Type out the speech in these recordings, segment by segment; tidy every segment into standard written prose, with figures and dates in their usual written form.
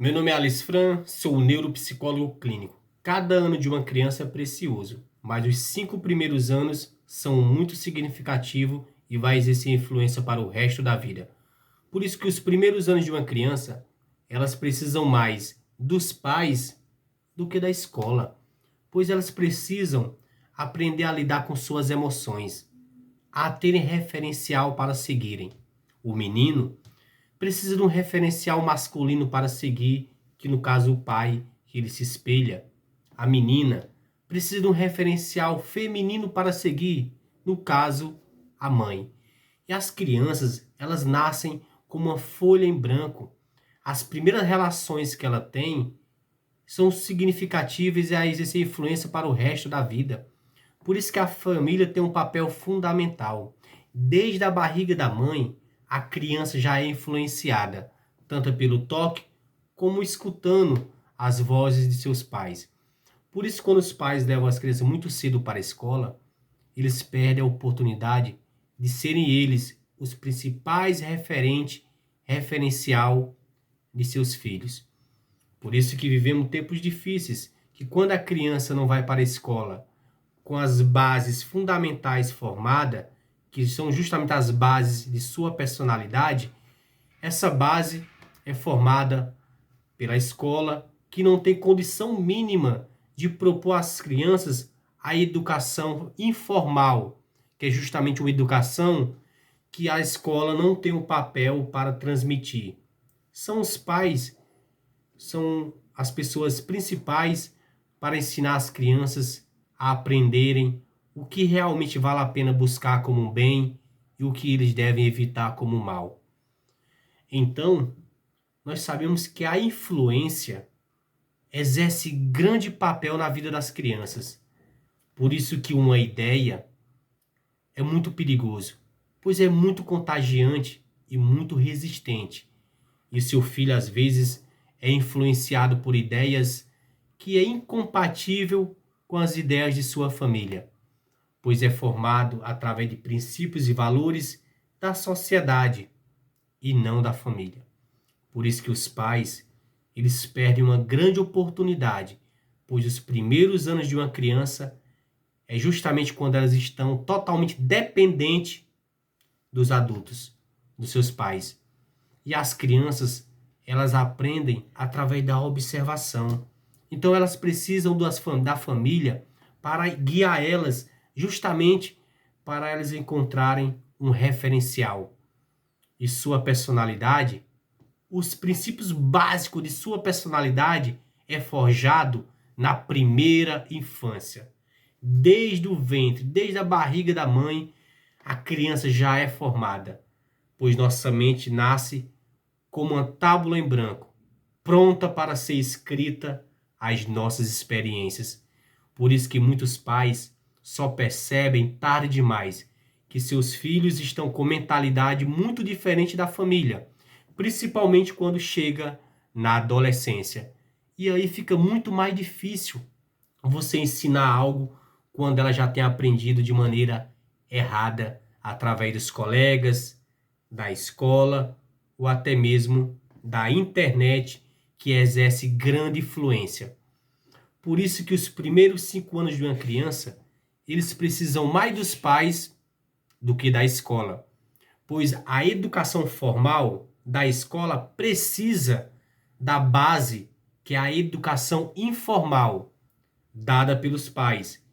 Meu nome é Alice Fran, sou neuropsicólogo clínico. Cada ano de uma criança é precioso, mas os 5 primeiros anos são muito significativos e vai exercer influência para o resto da vida. Por isso que os primeiros anos de uma criança, elas precisam mais dos pais do que da escola, pois elas precisam aprender a lidar com suas emoções, a terem referencial para seguirem. O menino precisa de um referencial masculino para seguir, que no caso o pai, que ele se espelha. A menina precisa de um referencial feminino para seguir, no caso a mãe. E as crianças, elas nascem como uma folha em branco. As primeiras relações que ela tem são significativas e a exercer influência para o resto da vida. Por isso que a família tem um papel fundamental. Desde a barriga da mãe, a criança já é influenciada, tanto pelo toque como escutando as vozes de seus pais. Por isso, quando os pais levam as crianças muito cedo para a escola, eles perdem a oportunidade de serem eles os principais referencial de seus filhos. Por isso que vivemos tempos difíceis, que quando a criança não vai para a escola com as bases fundamentais formadas, que são justamente as bases de sua personalidade, essa base é formada pela escola, que não tem condição mínima de propor às crianças a educação informal, que é justamente uma educação que a escola não tem o papel para transmitir. São os pais, são as pessoas principais para ensinar as crianças a aprenderem o que realmente vale a pena buscar como um bem e o que eles devem evitar como um mal. Então, nós sabemos que a influência exerce grande papel na vida das crianças. Por isso que uma ideia é muito perigoso, pois é muito contagiante e muito resistente. E seu filho, às vezes, é influenciado por ideias que é incompatível com as ideias de sua família, pois é formado através de princípios e valores da sociedade e não da família. Por isso que os pais, eles perdem uma grande oportunidade, pois os primeiros anos de uma criança é justamente quando elas estão totalmente dependentes dos adultos, dos seus pais. E as crianças, elas aprendem através da observação. Então elas precisam da família para guiar elas, justamente para elas encontrarem um referencial. E sua personalidade, os princípios básicos de sua personalidade é forjado na primeira infância. Desde o ventre, desde a barriga da mãe, a criança já é formada, pois nossa mente nasce como uma tábua em branco, pronta para ser escrita as nossas experiências. Por isso que muitos pais só percebem tarde demais que seus filhos estão com mentalidade muito diferente da família, principalmente quando chega na adolescência. E aí fica muito mais difícil você ensinar algo quando ela já tem aprendido de maneira errada através dos colegas, da escola ou até mesmo da internet, que exerce grande influência. Por isso que os primeiros 5 anos de uma criança, eles precisam mais dos pais do que da escola, pois a educação formal da escola precisa da base, que é a educação informal, dada pelos pais,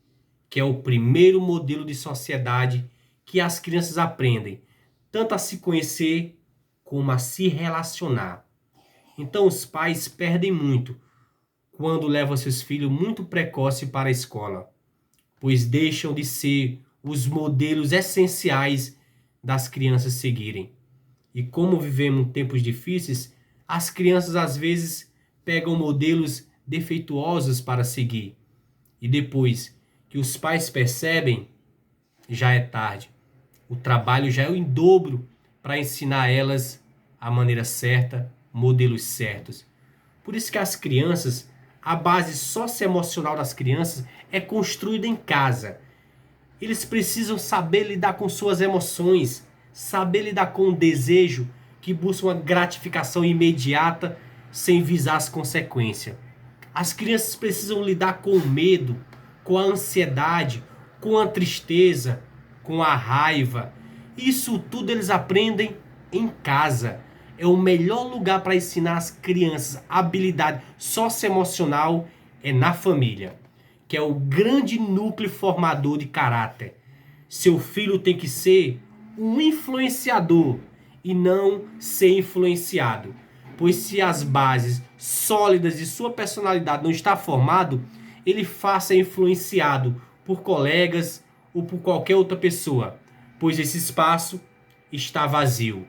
que é o primeiro modelo de sociedade que as crianças aprendem, tanto a se conhecer como a se relacionar. Então os pais perdem muito quando levam seus filhos muito precoce para a escola, pois deixam de ser os modelos essenciais das crianças seguirem. E como vivemos tempos difíceis, as crianças às vezes pegam modelos defeituosos para seguir. E depois que os pais percebem, já é tarde. O trabalho já é em dobro para ensinar elas a maneira certa, modelos certos. Por isso que as crianças, a base socioemocional das crianças é construída em casa. Eles precisam saber lidar com suas emoções, saber lidar com o desejo que busca uma gratificação imediata sem visar as consequências. As crianças precisam lidar com o medo, com a ansiedade, com a tristeza, com a raiva. Isso tudo eles aprendem em casa. É o melhor lugar para ensinar as crianças habilidade socioemocional é na família, que é o grande núcleo formador de caráter. Seu filho tem que ser um influenciador e não ser influenciado. Pois se as bases sólidas de sua personalidade não está formado, ele faça influenciado por colegas ou por qualquer outra pessoa, pois esse espaço está vazio.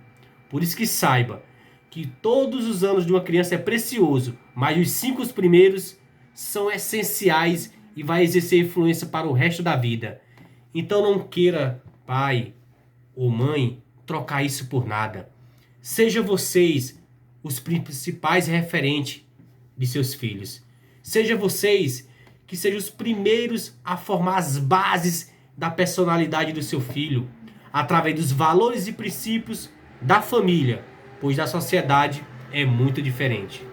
Por isso que saiba que todos os anos de uma criança é precioso, mas os 5 primeiros são essenciais e vai exercer influência para o resto da vida. Então não queira, pai ou mãe, trocar isso por nada. Seja vocês os principais referentes de seus filhos. Seja vocês que sejam os primeiros a formar as bases da personalidade do seu filho, através dos valores e princípios da família, pois da sociedade é muito diferente.